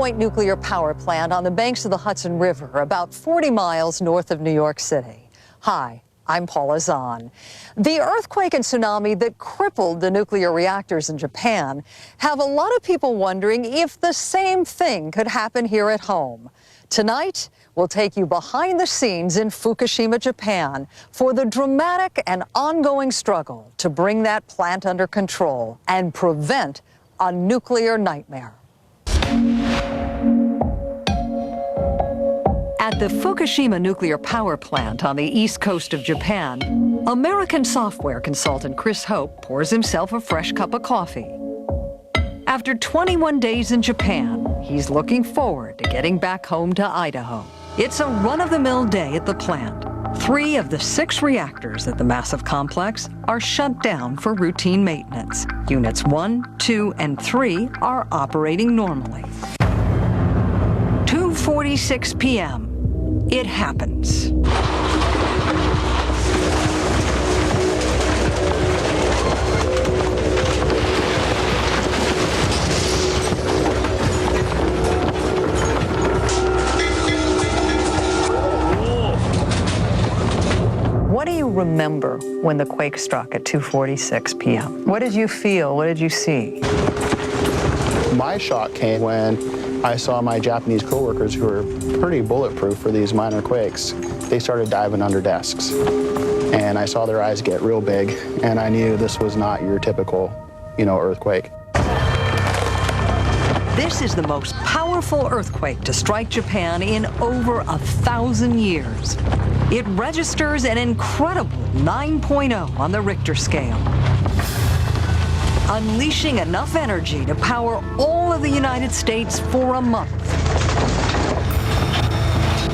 Point nuclear power plant on the banks of the Hudson River, about 40 miles north of New York City. Hi, I'm Paula Zahn. The earthquake and tsunami that crippled the nuclear reactors in Japan have a lot of people wondering if the same thing could happen here at home. Tonight, we'll take you behind the scenes in Fukushima, Japan, for the dramatic and ongoing struggle to bring that plant under control and prevent a nuclear nightmare. At the Fukushima nuclear power plant on the east coast of Japan, American software consultant Chris Hope pours himself a fresh cup of coffee. After 21 days in Japan, he's looking forward to getting back home to Idaho. It's a run-of-the-mill day at the plant. 3 of the 6 reactors at the massive complex are shut down for routine maintenance. Units 1, 2, and 3 are operating normally. 2:46 p.m. It happens. What do you remember when the quake struck at 2:46 p.m.? What did you feel? What did you see? My shock came when I saw my Japanese coworkers, who were pretty bulletproof for these minor quakes. They started diving under desks, and I saw their eyes get real big, and I knew this was not your typical, earthquake. This is the most powerful earthquake to strike Japan in over 1,000 years. It registers an incredible 9.0 on the Richter scale, unleashing enough energy to power all of the United States for a month.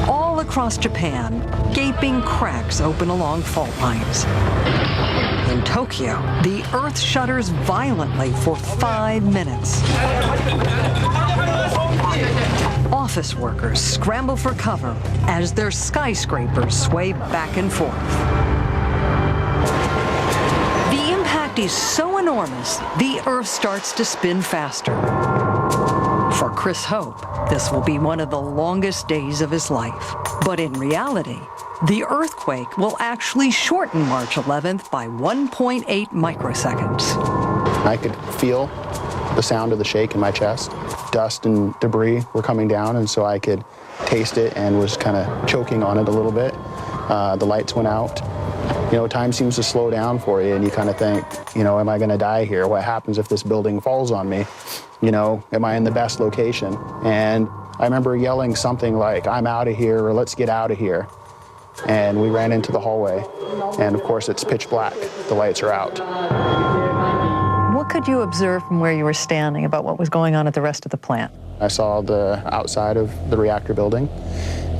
All across Japan, gaping cracks open along fault lines. In Tokyo, the earth shudders violently for 5 minutes. Office workers scramble for cover as their skyscrapers sway back and forth. The impact is so enormous, the earth starts to spin faster. For Chris Hope, this will be one of the longest days of his life. But in reality, the earthquake will actually shorten March 11th by 1.8 microseconds. I could feel the sound of the shake in my chest. Dust and debris were coming down, and so I could taste it and was kind of choking on it a little bit. The lights went out. Time seems to slow down for you, and you kind of think, am I going to die here? What happens if this building falls on me? Am I in the best location? And I remember yelling something like, I'm out of here, or let's get out of here. And we ran into the hallway, and of course it's pitch black. The lights are out. What could you observe from where you were standing about what was going on at the rest of the plant? I saw the outside of the reactor building,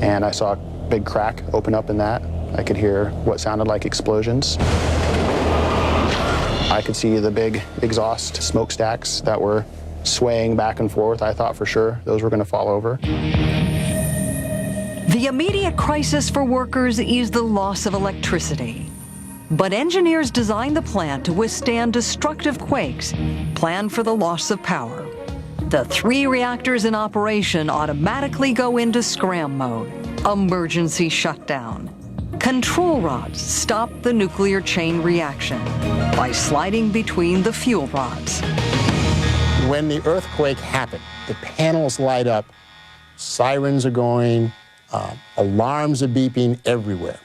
and I saw a big crack open up in that. I could hear what sounded like explosions. I could see the big exhaust smokestacks that were swaying back and forth. I thought for sure those were going to fall over. The immediate crisis for workers is the loss of electricity. But engineers designed the plant to withstand destructive quakes, planned for the loss of power. The 3 reactors in operation automatically go into scram mode, emergency shutdown. Control rods stop the nuclear chain reaction by sliding between the fuel rods. When the earthquake happened, the panels light up, sirens are going, alarms are beeping everywhere.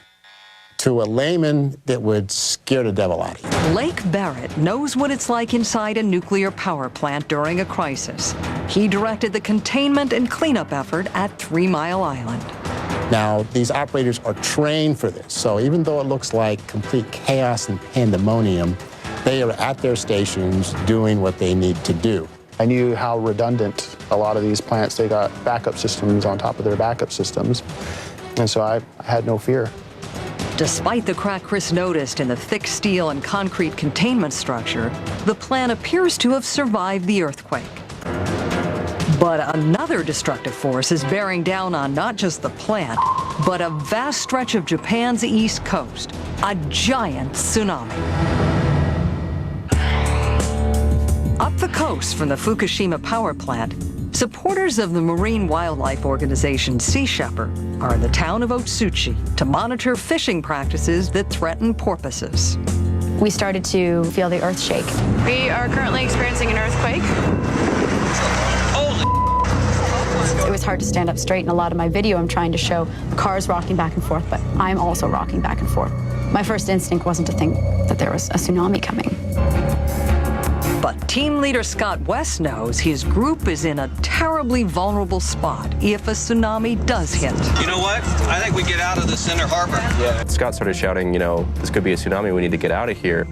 To a layman, that would scare the devil out of you. Lake Barrett knows what it's like inside a nuclear power plant during a crisis. He directed the containment and cleanup effort at 3 Mile Island. Now, these operators are trained for this, so even though it looks like complete chaos and pandemonium, they are at their stations doing what they need to do. I knew how redundant a lot of these plants, they got backup systems on top of their backup systems, and so I had no fear. Despite the crack Chris noticed in the thick steel and concrete containment structure, the plant appears to have survived the earthquake. But another destructive force is bearing down on not just the plant, but a vast stretch of Japan's east coast, a giant tsunami. Up the coast from the Fukushima power plant, Supporters of the marine wildlife organization Sea Shepherd are in the town of Otsuchi to monitor fishing practices that threaten porpoises. We started to feel the earth shake. We are currently experiencing an earthquake. It was hard to stand up straight. In a lot of my video, I'm trying to show cars rocking back and forth, but I'm also rocking back and forth. My first instinct wasn't to think that there was a tsunami coming. But team leader Scott West knows his group is in a terribly vulnerable spot if a tsunami does hit. You know what? I think we get out of the center harbor. Yeah. Scott started shouting, you know, this could be a tsunami, we need to get out of here.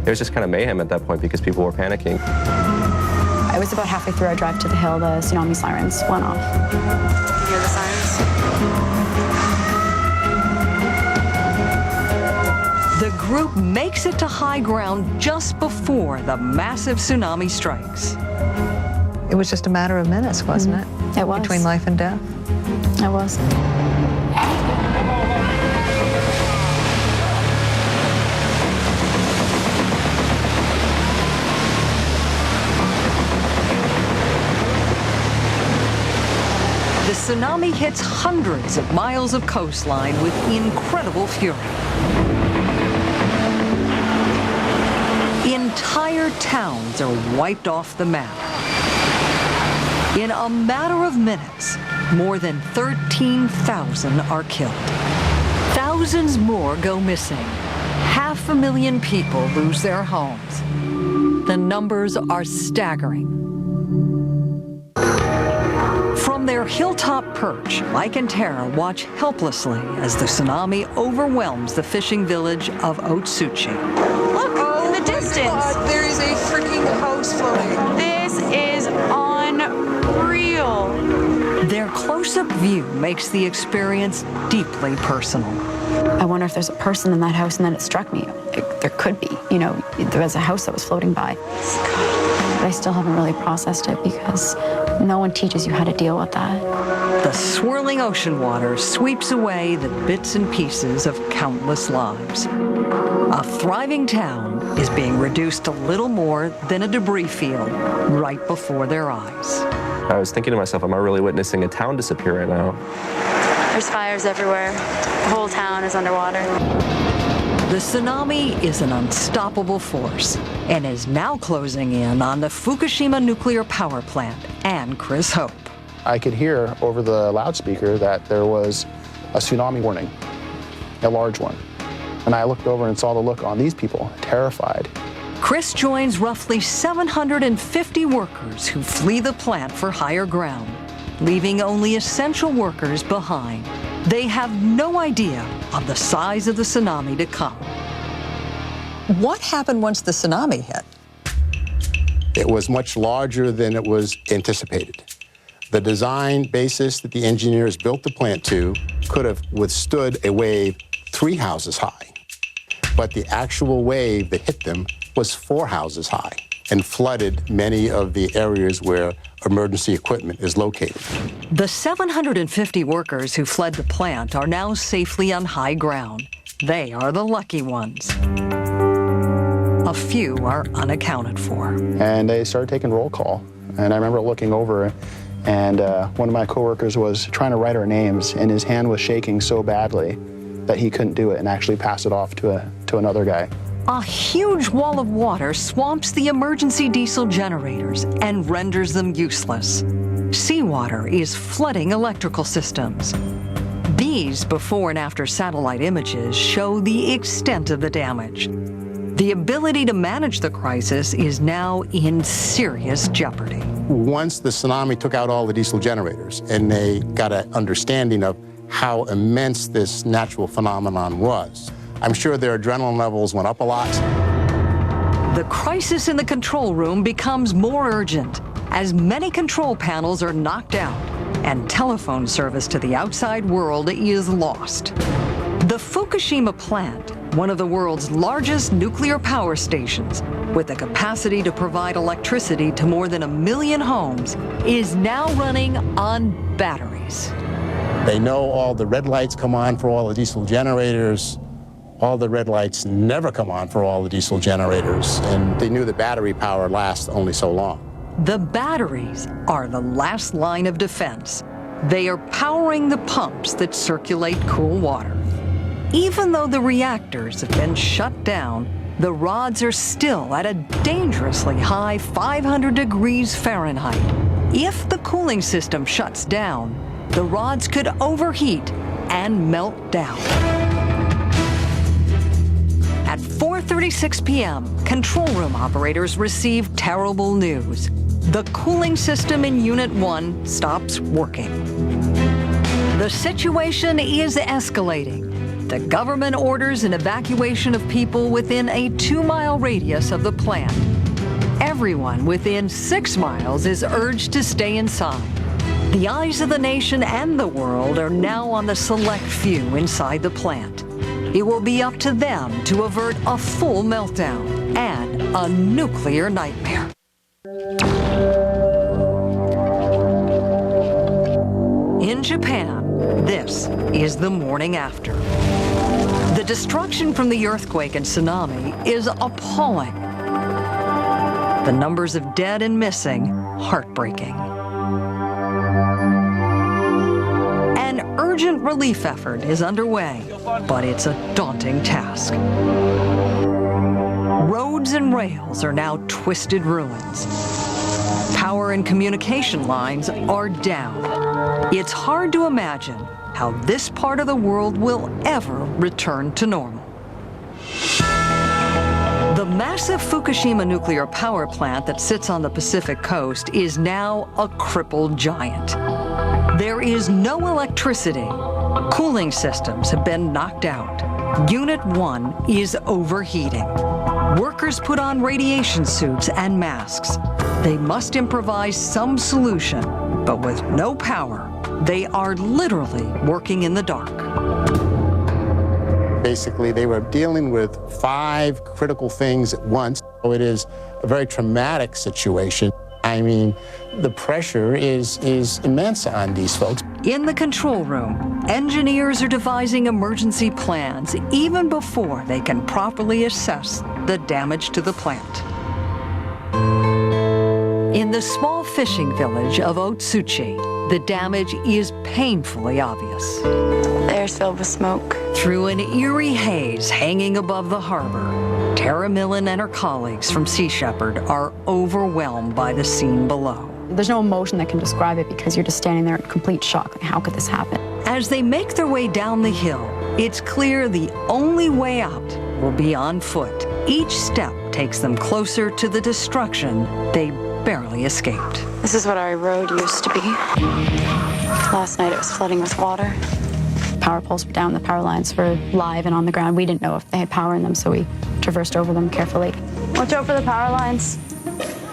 It was just kind of mayhem at that point because people were panicking. I was about halfway through our drive to the hill, the tsunami sirens went off. You hear the sirens? The group makes it to high ground just before the massive tsunami strikes. It was just a matter of minutes, wasn't it? It was. Between life and death. It was. The tsunami hits hundreds of miles of coastline with incredible fury. Entire towns are wiped off the map. In a matter of minutes, more than 13,000 are killed. Thousands more go missing. 500,000 people lose their homes. The numbers are staggering. From their hilltop perch, Mike and Tara watch helplessly as the tsunami overwhelms the fishing village of Otsuchi. Look, in the distance. God, there is a freaking house floating. This is unreal. Their close-up view makes the experience deeply personal. I wonder if there's a person in that house, and then it struck me. There could be, you know, there was a house that was floating by. But I still haven't really processed it because no one teaches you how to deal with that. The swirling ocean water sweeps away the bits and pieces of countless lives. A thriving town is being reduced to little more than a debris field right before their eyes. I was thinking to myself, am I really witnessing a town disappear right now? There's fires everywhere. The whole town is underwater. The tsunami is an unstoppable force and is now closing in on the Fukushima nuclear power plant and Chris Hope. I could hear over the loudspeaker that there was a tsunami warning, a large one. And I looked over and saw the look on these people, terrified. Chris joins roughly 750 workers who flee the plant for higher ground, leaving only essential workers behind. They have no idea of the size of the tsunami to come. What happened once the tsunami hit? It was much larger than it was anticipated. The design basis that the engineers built the plant to could have withstood a wave 3 houses high. But the actual wave that hit them was 4 houses high and flooded many of the areas where emergency equipment is located. The 750 workers who fled the plant are now safely on high ground. They are the lucky ones. A few are unaccounted for. And they started taking roll call. And I remember looking over, and one of my coworkers was trying to write our names, and his hand was shaking so badly that he couldn't do it and actually pass it off to another guy. A huge wall of water swamps the emergency diesel generators and renders them useless. Seawater is flooding electrical systems. These before and after satellite images show the extent of the damage. The ability to manage the crisis is now in serious jeopardy. Once the tsunami took out all the diesel generators and they got an understanding of how immense this natural phenomenon was, I'm sure their adrenaline levels went up a lot. The crisis in the control room becomes more urgent as many control panels are knocked out and telephone service to the outside world is lost. The Fukushima plant, one of the world's largest nuclear power stations, with the capacity to provide electricity to more than 1 million homes, is now running on batteries. They know all the red lights come on for all the diesel generators. All the red lights never come on for all the diesel generators. And they knew the battery power lasts only so long. The batteries are the last line of defense. They are powering the pumps that circulate cool water. Even though the reactors have been shut down, the rods are still at a dangerously high 500 degrees Fahrenheit. If the cooling system shuts down, the rods could overheat and melt down. At 4:36 p.m., control room operators receive terrible news. The cooling system in Unit 1 stops working. The situation is escalating. The government orders an evacuation of people within a 2-mile radius of the plant. Everyone within 6 miles is urged to stay inside. The eyes of the nation and the world are now on the select few inside the plant. It will be up to them to avert a full meltdown and a nuclear nightmare. In Japan, this is the morning after. The destruction from the earthquake and tsunami is appalling. The numbers of dead and missing, heartbreaking. An urgent relief effort is underway, but it's a daunting task. Roads and rails are now twisted ruins. Power and communication lines are down. It's hard to imagine how this part of the world will ever return to normal. The massive Fukushima nuclear power plant that sits on the Pacific coast is now a crippled giant. There is no electricity. Cooling systems have been knocked out. Unit 1 is overheating. Workers put on radiation suits and masks. They must improvise some solution, but with no power, they are literally working in the dark. Basically, they were dealing with 5 critical things at once. So it is a very traumatic situation. I mean, the pressure is immense on these folks. In the control room, engineers are devising emergency plans even before they can properly assess the damage to the plant. In the small fishing village of Otsuchi, the damage is painfully obvious. The air's filled with smoke. Through an eerie haze hanging above the harbor, Tara Millen and her colleagues from Sea Shepherd are overwhelmed by the scene below. There's no emotion that can describe it because you're just standing there in complete shock. Like, how could this happen? As they make their way down the hill, it's clear the only way out will be on foot. Each step takes them closer to the destruction they barely escaped. This is what our road used to be. Last night it was flooding with water. Power poles were down, the power lines were live and on the ground. We didn't know if they had power in them, so we traversed over them carefully. Watch out for the power lines.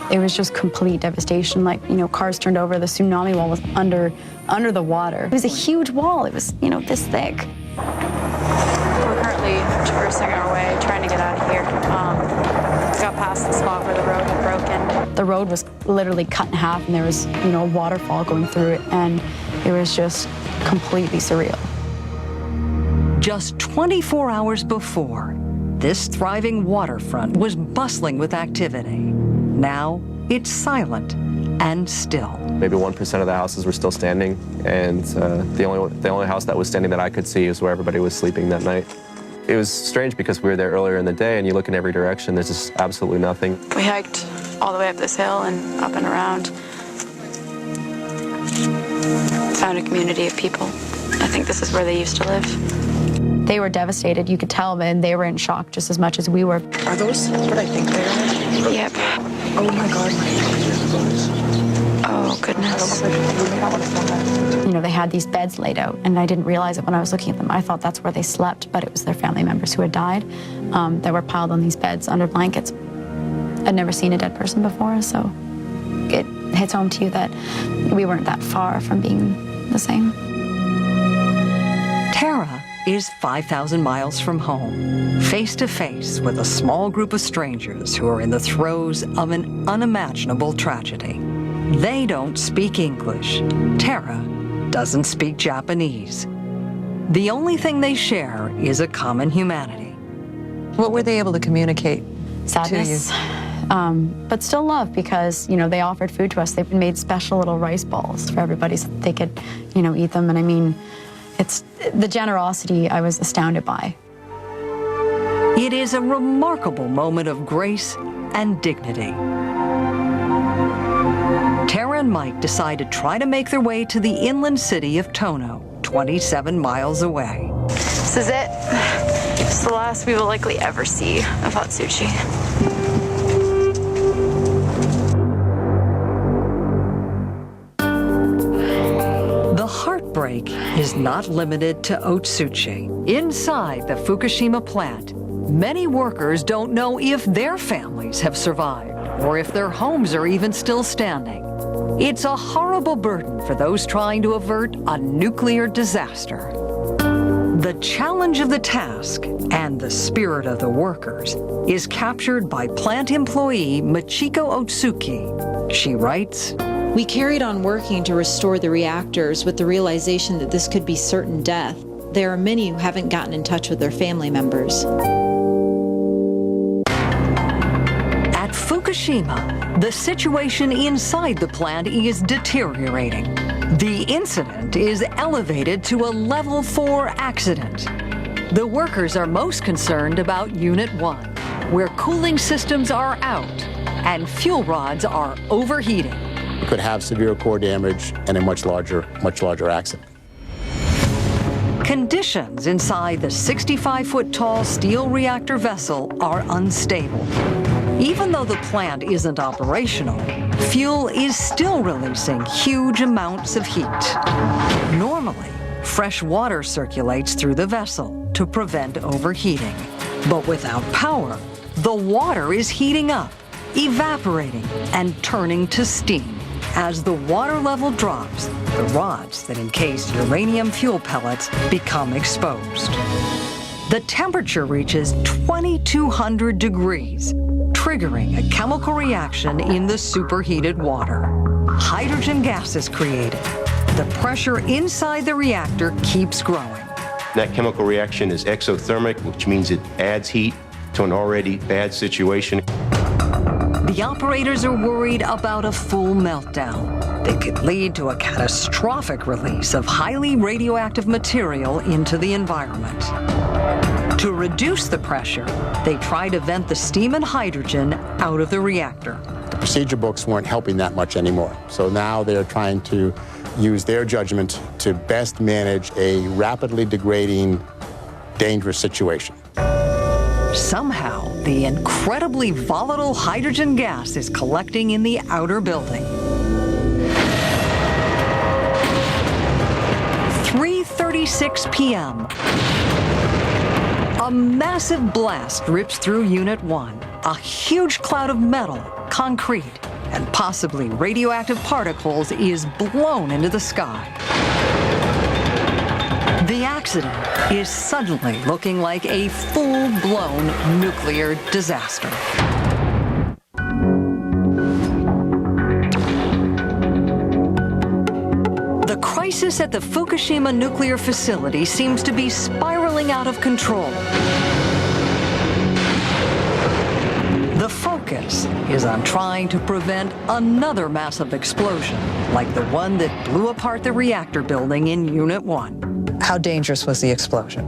It was just complete devastation. Like, you know, cars turned over. The tsunami wall was under the water. It was a huge wall. It was, you know, this thick. We're currently traversing our way, trying to get out of here. We got past the spot where the road had broken. The road was literally cut in half, and there was, you know, a waterfall going through it, and it was just completely surreal. Just 24 hours before, this thriving waterfront was bustling with activity. Now, it's silent and still. Maybe 1% of the houses were still standing, and the only house that was standing that I could see is where everybody was sleeping that night. It was strange because we were there earlier in the day, and you look in every direction, there's just absolutely nothing. We hiked all the way up this hill and up and around. Found a community of people. I think this is where they used to live. They were devastated. You could tell, and they were in shock just as much as we were. Are those what I think they are? Yep. Oh my God, Oh, goodness. You know, they had these beds laid out, and I didn't realize it when I was looking at them. I thought that's where they slept, but it was their family members who had died that were piled on these beds under blankets. I'd never seen a dead person before, so it hits home to you that we weren't that far from being the same. Tara is 5,000 miles from home, face to face with a small group of strangers who are in the throes of an unimaginable tragedy. They don't speak English. Tara doesn't speak Japanese. The only thing they share is a common humanity. What were they able to communicate Sadness, to but still love because, you know, they offered food to us. They've made special little rice balls for everybody so that they could, you know, eat them. And I mean, it's the generosity I was astounded by. It is a remarkable moment of grace and dignity. Tara and Mike decide to try to make their way to the inland city of Tono, 27 miles away. This is it. It's the last we will likely ever see of Hatsuchi. The heartbreak is not limited to Otsuchi. Inside the Fukushima plant, many workers don't know if their families have survived or if their homes are even still standing. It's a horrible burden for those trying to avert a nuclear disaster. The challenge of the task and the spirit of the workers is captured by plant employee Michiko Otsuki. She writes, "We carried on working to restore the reactors with the realization that this could be certain death. There are many who haven't gotten in touch with their family members." At Fukushima, the situation inside the plant is deteriorating. The incident is elevated to a level 4 accident. The workers are most concerned about Unit 1, where cooling systems are out and fuel rods are overheating. You could have severe core damage and a much larger accident. Conditions inside the 65-foot-tall steel reactor vessel are unstable. Even though the plant isn't operational, fuel is still releasing huge amounts of heat. Normally, fresh water circulates through the vessel to prevent overheating. But without power, the water is heating up, evaporating, and turning to steam. As the water level drops, the rods that encase uranium fuel pellets become exposed. The temperature reaches 2,200 degrees, triggering a chemical reaction in the superheated water. Hydrogen gas is created. The pressure inside the reactor keeps growing. That chemical reaction is exothermic, which means it adds heat to an already bad situation. The operators are worried about a full meltdown that could lead to a catastrophic release of highly radioactive material into the environment. To reduce the pressure, they try to vent the steam and hydrogen out of the reactor. The procedure books weren't helping that much anymore. So now they're trying to use their judgment to best manage a rapidly degrading, dangerous situation. Somehow, the incredibly volatile hydrogen gas is collecting in the outer building. 3:36 p.m. A massive blast rips through Unit 1. A huge cloud of metal, concrete, and possibly radioactive particles is blown into the sky. The accident is suddenly looking like a full-blown nuclear disaster. The crisis at the Fukushima nuclear facility seems to be spiraling out of control. The focus is on trying to prevent another massive explosion, like the one that blew apart the reactor building in Unit 1. How dangerous was the explosion?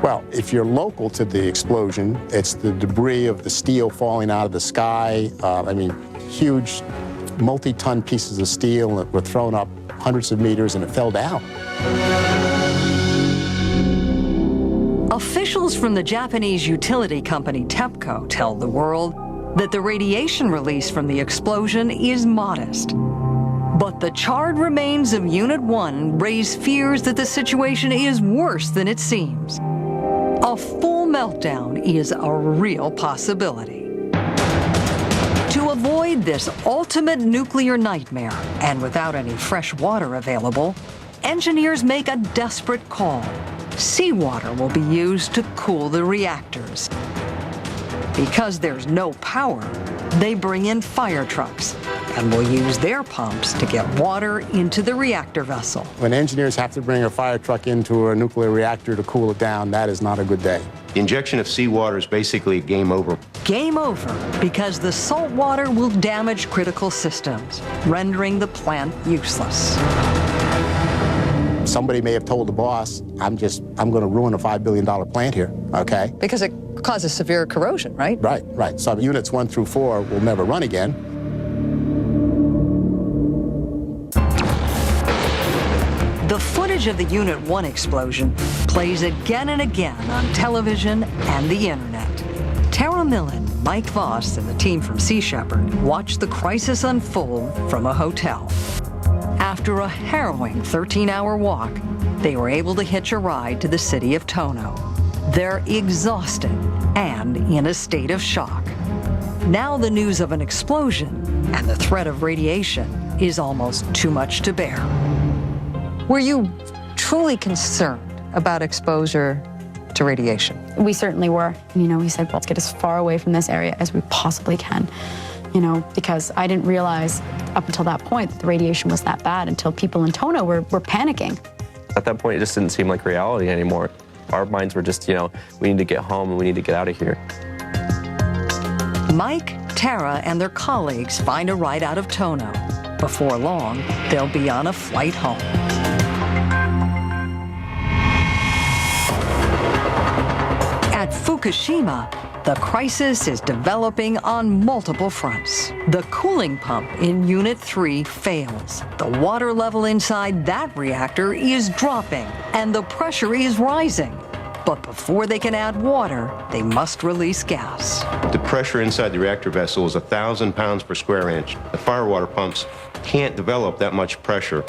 Well, if you're local to the explosion, it's the debris of the steel falling out of the sky. Huge multi-ton pieces of steel that were thrown up hundreds of meters and it fell down. Officials from the Japanese utility company TEPCO tell the world that the radiation release from the explosion is modest. But the charred remains of Unit 1 raise fears that the situation is worse than it seems. A full meltdown is a real possibility. To avoid this ultimate nuclear nightmare, and without any fresh water available, engineers make a desperate call. Seawater will be used to cool the reactors. Because there's no power, they bring in fire trucks and will use their pumps to get water into the reactor vessel. When engineers have to bring a fire truck into a nuclear reactor to cool it down, that is not a good day. The injection of seawater is basically game over. Game over, because the salt water will damage critical systems, rendering the plant useless. Somebody may have told the boss, I'm going to ruin a $5 billion plant here, okay? Because it causes severe corrosion, right? Right. So units 1 through 4 will never run again. The footage of the Unit 1 explosion plays again and again on television and the internet. Tara Millen, Mike Voss, and the team from Sea Shepherd watched the crisis unfold from a hotel. After a harrowing 13-hour walk, they were able to hitch a ride to the city of Tono. They're exhausted and in a state of shock. Now the news of an explosion and the threat of radiation is almost too much to bear. Were you truly concerned about exposure to radiation? We certainly were. We said, let's get as far away from this area as we possibly can. Because I didn't realize up until that point that the radiation was that bad until people in Tono were panicking. At that point, it just didn't seem like reality anymore. Our minds were just, we need to get home and we need to get out of here. Mike, Tara, and their colleagues find a ride out of Tono. Before long, they'll be on a flight home. At Fukushima, the crisis is developing on multiple fronts. The cooling pump in Unit 3 fails. The water level inside that reactor is dropping, and the pressure is rising. But before they can add water, they must release gas. The pressure inside the reactor vessel is 1,000 pounds per square inch. The firewater pumps can't develop that much pressure.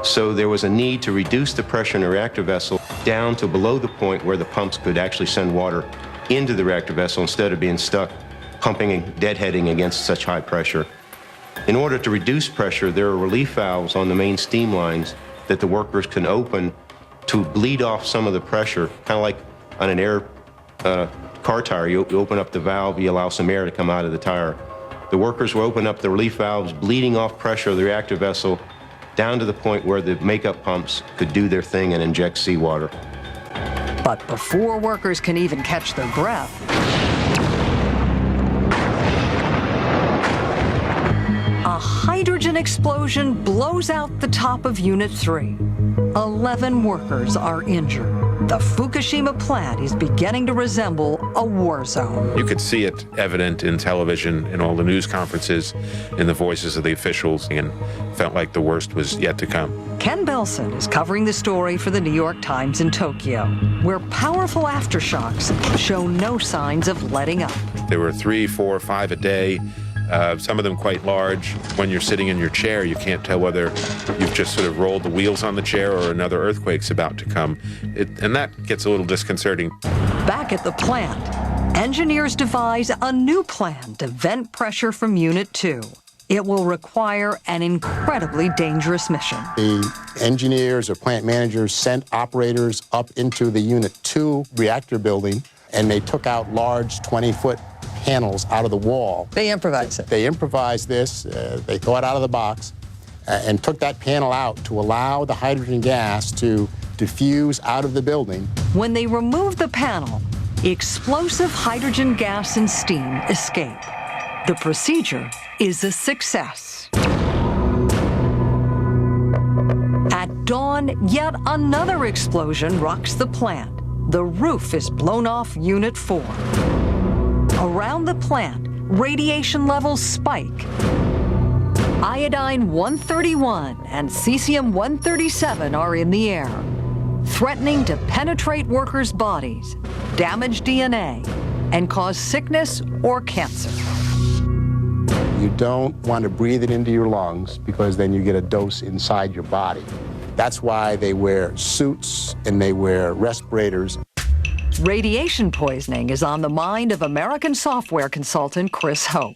So there was a need to reduce the pressure in the reactor vessel down to below the point where the pumps could actually send water into the reactor vessel instead of being stuck pumping and deadheading against such high pressure. In order to reduce pressure, there are relief valves on the main steam lines that the workers can open to bleed off some of the pressure, kind of like on an air car tire. You open up the valve, you allow some air to come out of the tire. The workers will open up the relief valves, bleeding off pressure of the reactor vessel down to the point where the makeup pumps could do their thing and inject seawater. But before workers can even catch their breath, a hydrogen explosion blows out the top of Unit 3. 11 workers are injured. The Fukushima plant is beginning to resemble a war zone. You could see it evident in television, in all the news conferences, in the voices of the officials, and felt like the worst was yet to come. Ken Belson is covering the story for the New York Times in Tokyo, where powerful aftershocks show no signs of letting up. There were 3, 4, 5 a day. Some of them quite large. When you're sitting in your chair, you can't tell whether you've just sort of rolled the wheels on the chair or another earthquake's about to come. And that gets a little disconcerting. Back at the plant, engineers devise a new plan to vent pressure from Unit 2. It will require an incredibly dangerous mission. The engineers or plant managers sent operators up into the Unit 2 reactor building, and they took out large 20-foot panels out of the wall. They improvised it. They improvised this. They thought out of the box and took that panel out to allow the hydrogen gas to diffuse out of the building. When they removed the panel, explosive hydrogen gas and steam escape. The procedure is a success. At dawn, yet another explosion rocks the plant. The roof is blown off Unit 4. Around the plant, radiation levels spike. Iodine-131 and cesium-137 are in the air, threatening to penetrate workers' bodies, damage DNA, and cause sickness or cancer. You don't want to breathe it into your lungs because then you get a dose inside your body. That's why they wear suits and they wear respirators. Radiation poisoning is on the mind of American software consultant Chris Hope.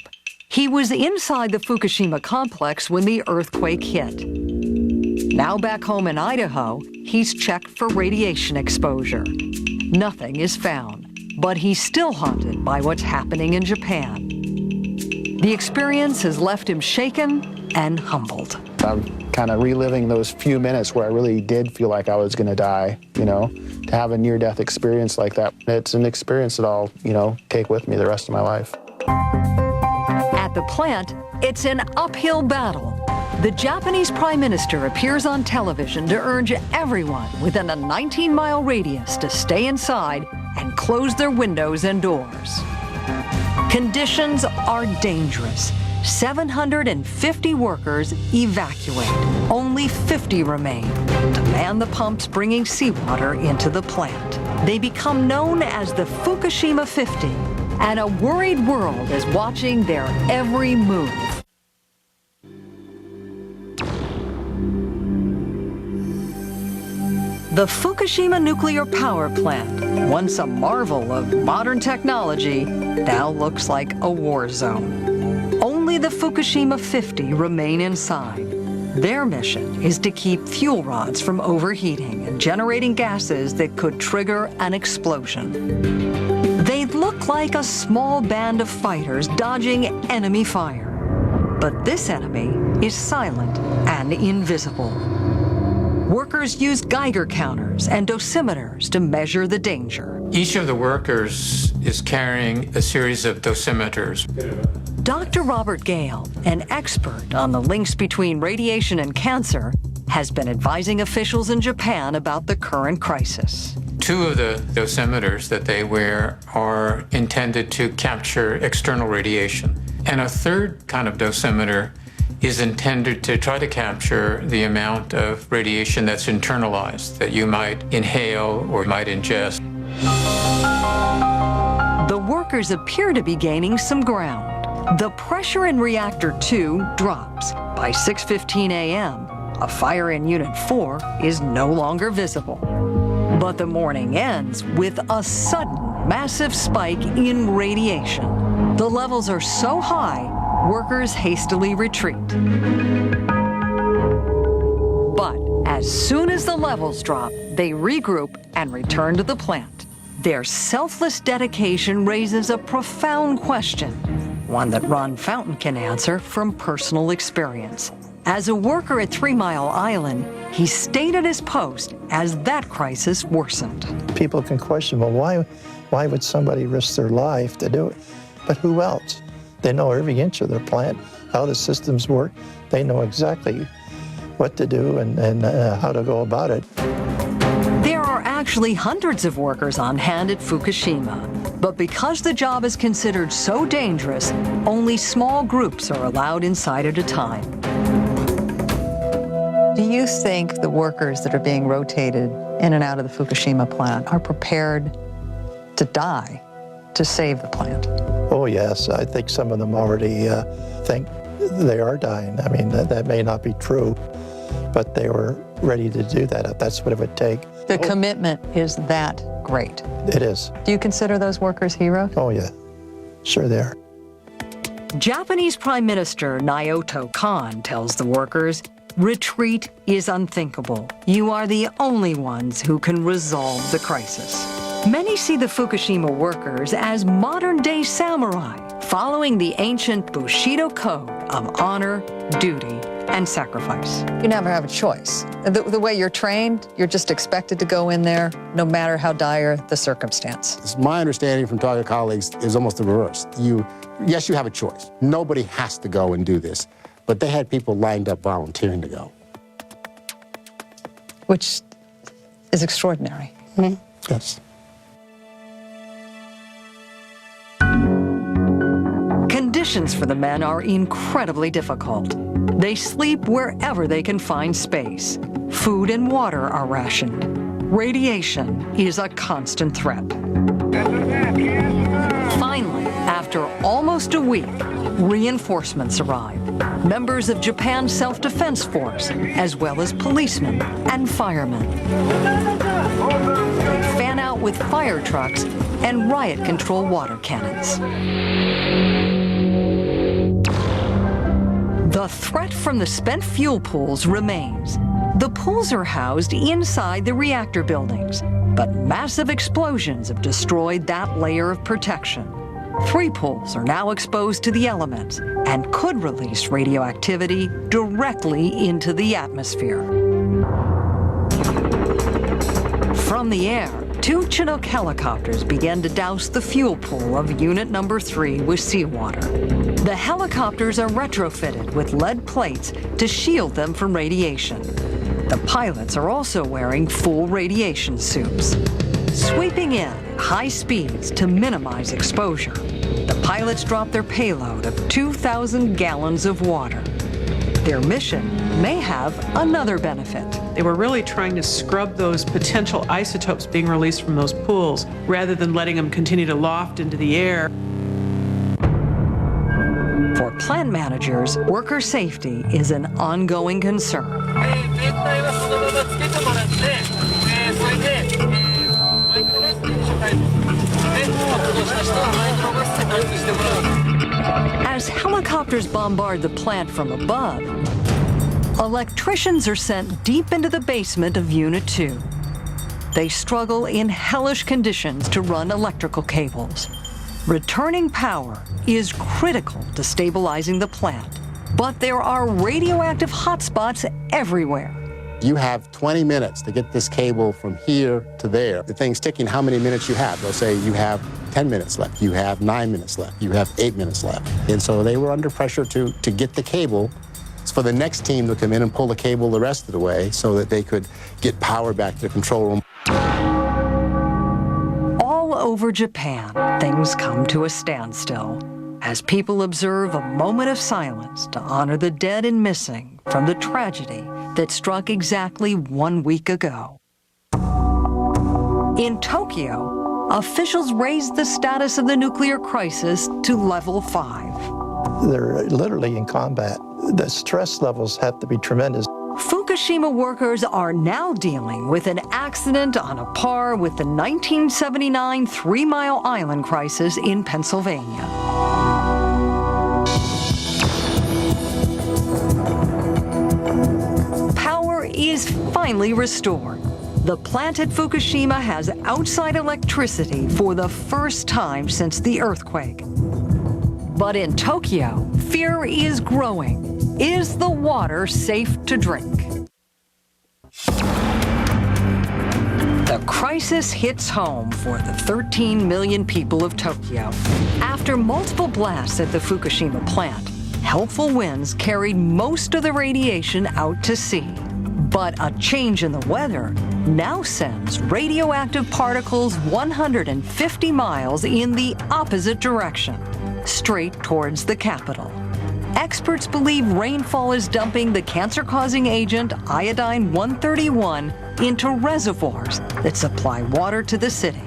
He was inside the Fukushima complex when the earthquake hit. Now back home in Idaho, he's checked for radiation exposure. Nothing is found, but he's still haunted by what's happening in Japan. The experience has left him shaken and humbled. I'm kind of reliving those few minutes where I really did feel like I was going to die, you know. To have a near-death experience like that, it's an experience that I'll, you know, take with me the rest of my life. At the plant, it's an uphill battle. The Japanese Prime Minister appears on television to urge everyone within a 19-mile radius to stay inside and close their windows and doors. Conditions are dangerous. 750 workers evacuate. Only 50 remain to man the pumps bringing seawater into the plant. They become known as the Fukushima 50, and a worried world is watching their every move. The Fukushima nuclear power plant, once a marvel of modern technology, now looks like a war zone. Only the Fukushima 50 remain inside. Their mission is to keep fuel rods from overheating and generating gases that could trigger an explosion. They look like a small band of fighters dodging enemy fire. But this enemy is silent and invisible. Workers use Geiger counters and dosimeters to measure the danger. Each of the workers is carrying a series of dosimeters. Dr. Robert Gale, an expert on the links between radiation and cancer, has been advising officials in Japan about the current crisis. 2 of the dosimeters that they wear are intended to capture external radiation. And a 3rd kind of dosimeter is intended to try to capture the amount of radiation that's internalized, that you might inhale or might ingest. The workers appear to be gaining some ground. The pressure in Reactor 2 drops. By 6:15 a.m., a fire in Unit 4 is no longer visible. But the morning ends with a sudden, massive spike in radiation. The levels are so high, workers hastily retreat. But as soon as the levels drop, they regroup and return to the plant. Their selfless dedication raises a profound question, one that Ron Fountain can answer from personal experience. As a worker at 3 Mile Island, he stayed at his post as that crisis worsened. People can question, well, why would somebody risk their life to do it? But who else? They know every inch of their plant, how the systems work. They know exactly what to do and how to go about it. There are actually hundreds of workers on hand at Fukushima. But because the job is considered so dangerous, only small groups are allowed inside at a time. Do you think the workers that are being rotated in and out of the Fukushima plant are prepared to die to save the plant? Oh, yes. I think some of them already think they are dying. I mean, that may not be true, but they were ready to do that if that's what it would take. The commitment is that great. It is. Do you consider those workers heroes? Oh, yeah. Sure they are. Japanese Prime Minister Naoto Kan tells the workers, retreat is unthinkable. You are the only ones who can resolve the crisis. Many see the Fukushima workers as modern-day samurai, following the ancient Bushido code of honor, duty, and sacrifice. You never have a choice. The way you're trained, you're just expected to go in there, no matter how dire the circumstance. It's my understanding from talking to colleagues is almost the reverse. Yes, you have a choice. Nobody has to go and do this, but they had people lined up volunteering to go. Which is extraordinary. Mm-hmm. Yes. Conditions for the men are incredibly difficult. They sleep wherever they can find space. Food and water are rationed. Radiation is a constant threat. Finally, after almost a week, reinforcements arrive. Members of Japan's self-defense force, as well as policemen and firemen. Fan out with fire trucks and riot control water cannons. The threat from the spent fuel pools remains. The pools are housed inside the reactor buildings, but massive explosions have destroyed that layer of protection. 3 pools are now exposed to the elements and could release radioactivity directly into the atmosphere. From the air, 2 Chinook helicopters began to douse the fuel pool of Unit Number 3 with seawater. The helicopters are retrofitted with lead plates to shield them from radiation. The pilots are also wearing full radiation suits. Sweeping in at high speeds to minimize exposure, the pilots drop their payload of 2,000 gallons of water. Their mission may have another benefit. They were really trying to scrub those potential isotopes being released from those pools rather than letting them continue to loft into the air. For plant managers, worker safety is an ongoing concern. As helicopters bombard the plant from above, electricians are sent deep into the basement of Unit 2. They struggle in hellish conditions to run electrical cables. Returning power is critical to stabilizing the plant, but there are radioactive hotspots everywhere. You have 20 minutes to get this cable from here to there. The thing's ticking how many minutes you have. They'll say you have 10 minutes left, you have 9 minutes left, you have 8 minutes left. And so they were under pressure to get the cable for the next team to come in and pull the cable the rest of the way so that they could get power back to the control room. All over Japan, things come to a standstill as people observe a moment of silence to honor the dead and missing from the tragedy that struck exactly 1 week ago. In Tokyo, officials raised the status of the nuclear crisis to level 5. They're literally in combat. The stress levels have to be tremendous. Fukushima workers are now dealing with an accident on a par with the 1979 Three Mile Island crisis in Pennsylvania. Power is finally restored. The plant at Fukushima has outside electricity for the first time since the earthquake. But in Tokyo, fear is growing. Is the water safe to drink? The crisis hits home for the 13 million people of Tokyo. After multiple blasts at the Fukushima plant, helpful winds carried most of the radiation out to sea. But a change in the weather now sends radioactive particles 150 miles in the opposite direction, straight towards the capital. Experts believe rainfall is dumping the cancer-causing agent iodine-131 into reservoirs that supply water to the city.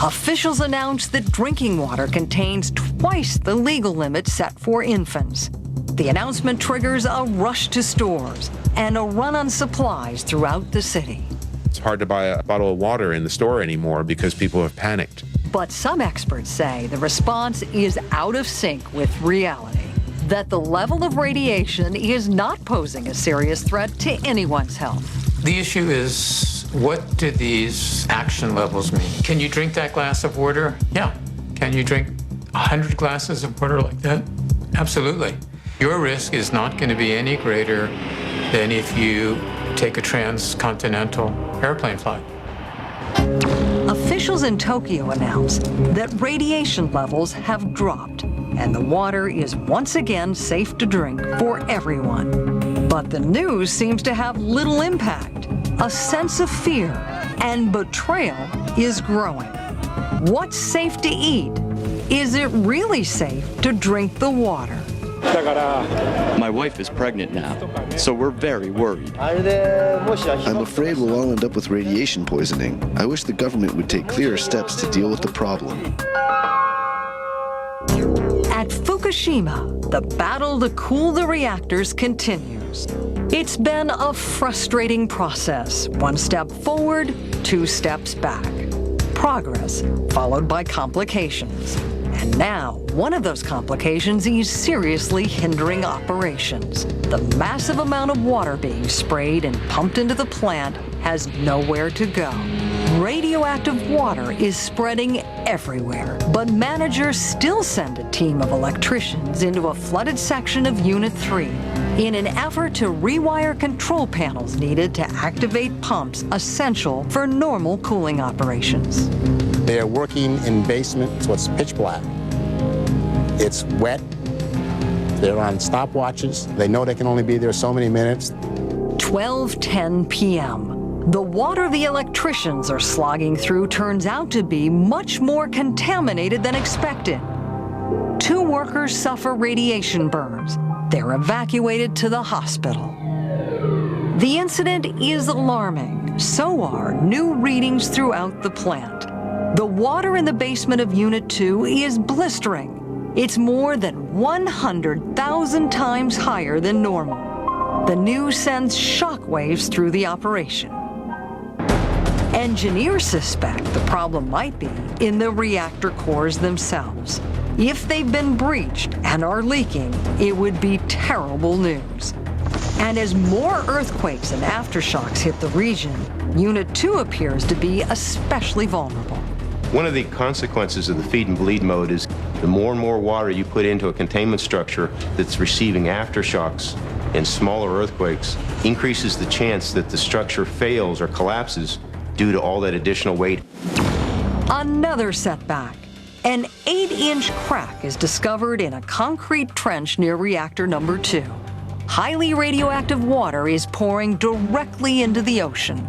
Officials announced that drinking water contains twice the legal limit set for infants. The announcement triggers a rush to stores and a run on supplies throughout the city. It's hard to buy a bottle of water in the store anymore because people have panicked. But some experts say the response is out of sync with reality, that the level of radiation is not posing a serious threat to anyone's health. The issue is, what do these action levels mean? Can you drink that glass of water? Yeah. Can you drink 100 glasses of water like that? Absolutely. Your risk is not going to be any greater than if you take a transcontinental airplane flight. Officials in Tokyo announced that radiation levels have dropped and the water is once again safe to drink for everyone. But the news seems to have little impact. A sense of fear and betrayal is growing. What's safe to eat? Is it really safe to drink the water? My wife is pregnant now, so we're very worried. I'm afraid we'll all end up with radiation poisoning. I wish the government would take clearer steps to deal with the problem. At Fukushima, the battle to cool the reactors continues. It's been a frustrating process. 1 step forward, 2 steps back. Progress followed by complications. And now, one of those complications is seriously hindering operations. The massive amount of water being sprayed and pumped into the plant has nowhere to go. Radioactive water is spreading everywhere, but managers still send a team of electricians into a flooded section of Unit 3 in an effort to rewire control panels needed to activate pumps essential for normal cooling operations. They're working in basement, so it's pitch black. It's wet. They're on stopwatches. They know they can only be there so many minutes. 12:10 p.m. The water the electricians are slogging through turns out to be much more contaminated than expected. 2 workers suffer radiation burns. They're evacuated to the hospital. The incident is alarming. So are new readings throughout the plant. The water in the basement of Unit 2 is blistering. It's more than 100,000 times higher than normal. The news sends shockwaves through the operation. Engineers suspect the problem might be in the reactor cores themselves. If they've been breached and are leaking, it would be terrible news. And as more earthquakes and aftershocks hit the region, Unit 2 appears to be especially vulnerable. One of the consequences of the feed and bleed mode is the more and more water you put into a containment structure that's receiving aftershocks and smaller earthquakes increases the chance that the structure fails or collapses due to all that additional weight. Another setback. An 8-inch crack is discovered in a concrete trench near reactor number 2. Highly radioactive water is pouring directly into the ocean.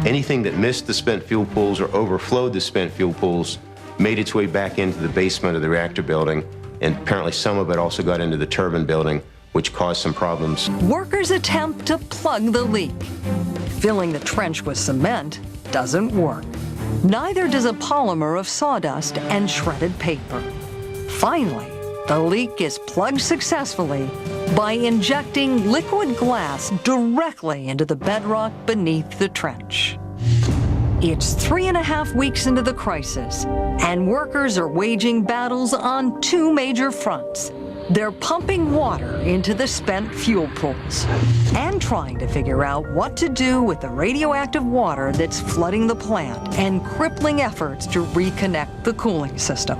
Anything that missed the spent fuel pools or overflowed the spent fuel pools made its way back into the basement of the reactor building, and apparently some of it also got into the turbine building, which caused some problems. Workers attempt to plug the leak. Filling the trench with cement doesn't work. Neither does a polymer of sawdust and shredded paper. Finally, the leak is plugged successfully by injecting liquid glass directly into the bedrock beneath the trench. It's 3.5 weeks into the crisis, and workers are waging battles on 2 major fronts. They're pumping water into the spent fuel pools and trying to figure out what to do with the radioactive water that's flooding the plant and crippling efforts to reconnect the cooling system.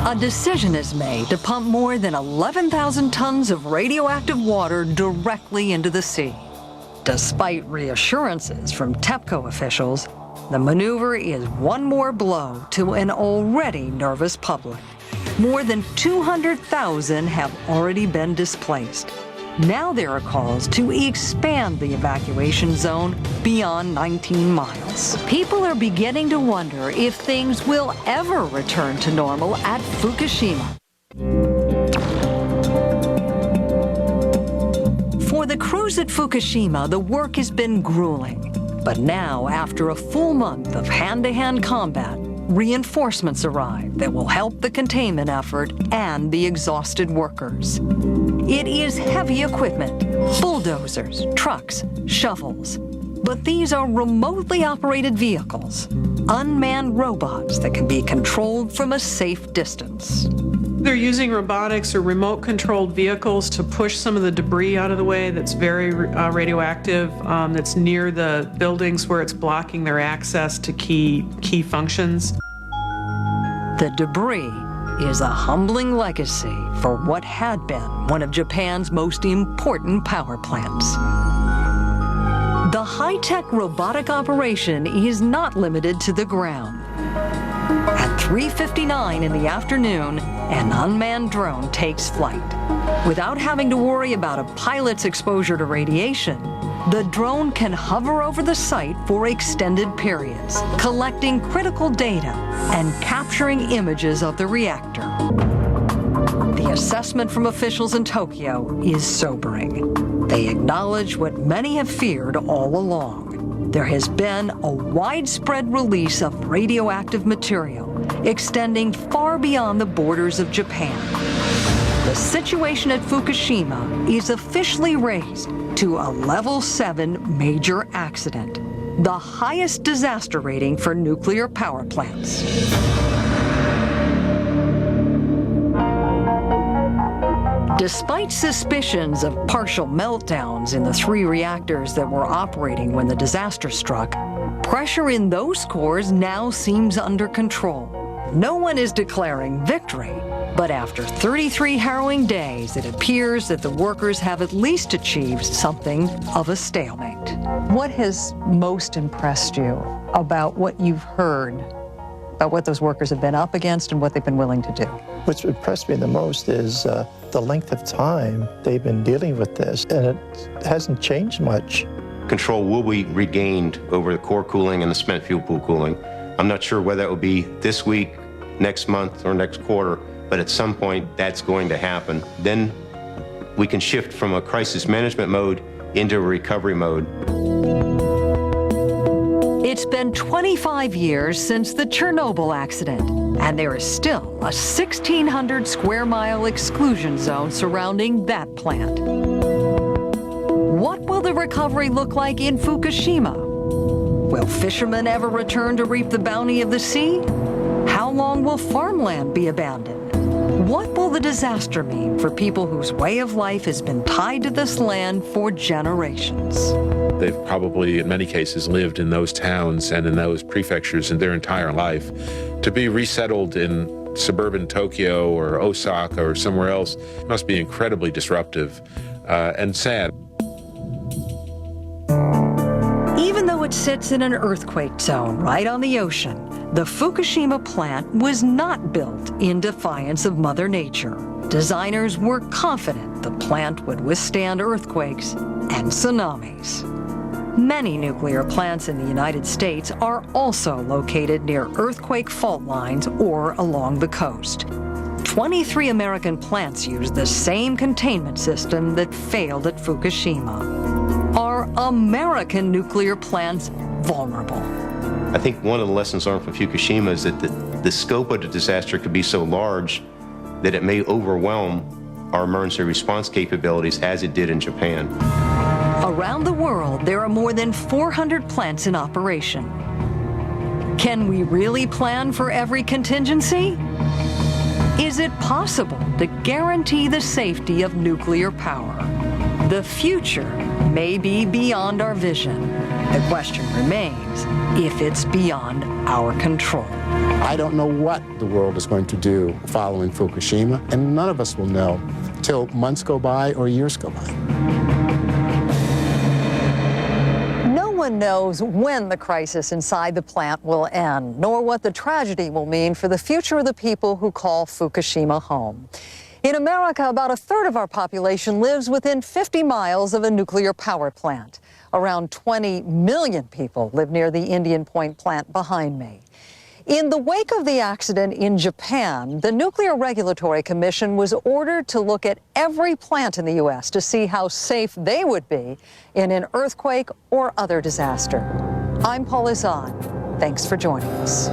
A decision is made to pump more than 11,000 tons of radioactive water directly into the sea. Despite reassurances from TEPCO officials, the maneuver is one more blow to an already nervous public. More than 200,000 have already been displaced. Now there are calls to expand the evacuation zone beyond 19 miles. People are beginning to wonder if things will ever return to normal at Fukushima. For the crews at Fukushima, the work has been grueling. But now, after a full month of hand-to-hand combat, reinforcements arrive that will help the containment effort and the exhausted workers. It is heavy equipment, bulldozers, trucks, shovels. But these are remotely operated vehicles, unmanned robots that can be controlled from a safe distance. They're using robotics or remote-controlled vehicles to push some of the debris out of the way that's very radioactive, that's near the buildings where it's blocking their access to key functions. The debris is a humbling legacy for what had been one of Japan's most important power plants. The high-tech robotic operation is not limited to the ground. At 3:59 in the afternoon, an unmanned drone takes flight. Without having to worry about a pilot's exposure to radiation, the drone can hover over the site for extended periods, collecting critical data and capturing images of the reactor. The assessment from officials in Tokyo is sobering. They acknowledge what many have feared all along. There has been a widespread release of radioactive material, extending far beyond the borders of Japan. The situation at Fukushima is officially raised to a level 7 major accident, the highest disaster rating for nuclear power plants. Despite suspicions of partial meltdowns in the 3 reactors that were operating when the disaster struck, pressure in those cores now seems under control. No one is declaring victory, but after 33 harrowing days, it appears that the workers have at least achieved something of a stalemate. What has most impressed you about what you've heard about what those workers have been up against and what they've been willing to do? What's impressed me the most is the length of time they've been dealing with this, and it hasn't changed much. Control will be regained over the core cooling and the spent fuel pool cooling. I'm not sure whether it will be this week, next month, or next quarter, but at some point that's going to happen. Then we can shift from a crisis management mode into a recovery mode. It's been 25 years since the Chernobyl accident, and there is still a 1,600 square mile exclusion zone surrounding that plant. What will the recovery look like in Fukushima? Will fishermen ever return to reap the bounty of the sea? How long will farmland be abandoned? What will the disaster mean for people whose way of life has been tied to this land for generations? They've probably, in many cases, lived in those towns and in those prefectures in their entire life. To be resettled in suburban Tokyo or Osaka or somewhere else must be incredibly disruptive and sad. Even though it sits in an earthquake zone right on the ocean, the Fukushima plant was not built in defiance of Mother Nature. Designers were confident the plant would withstand earthquakes and tsunamis. Many nuclear plants in the United States are also located near earthquake fault lines or along the coast. 23 American plants use the same containment system that failed at Fukushima. Are American nuclear plants vulnerable? I think one of the lessons learned from Fukushima is that the scope of the disaster could be so large that it may overwhelm our emergency response capabilities as it did in Japan. Around the world, there are more than 400 plants in operation. Can we really plan for every contingency? Is it possible to guarantee the safety of nuclear power? The future may be beyond our vision. The question remains if it's beyond our control. I don't know what the world is going to do following Fukushima, and none of us will know till months go by or years go by. No one knows when the crisis inside the plant will end, nor what the tragedy will mean for the future of the people who call Fukushima home. In America, about a third of our population lives within 50 miles of a nuclear power plant. Around 20 million people live near the Indian Point plant behind me. In the wake of the accident in Japan, the Nuclear Regulatory Commission was ordered to look at every plant in the U.S. to see how safe they would be in an earthquake or other disaster. I'm Paula Zahn. Thanks for joining us.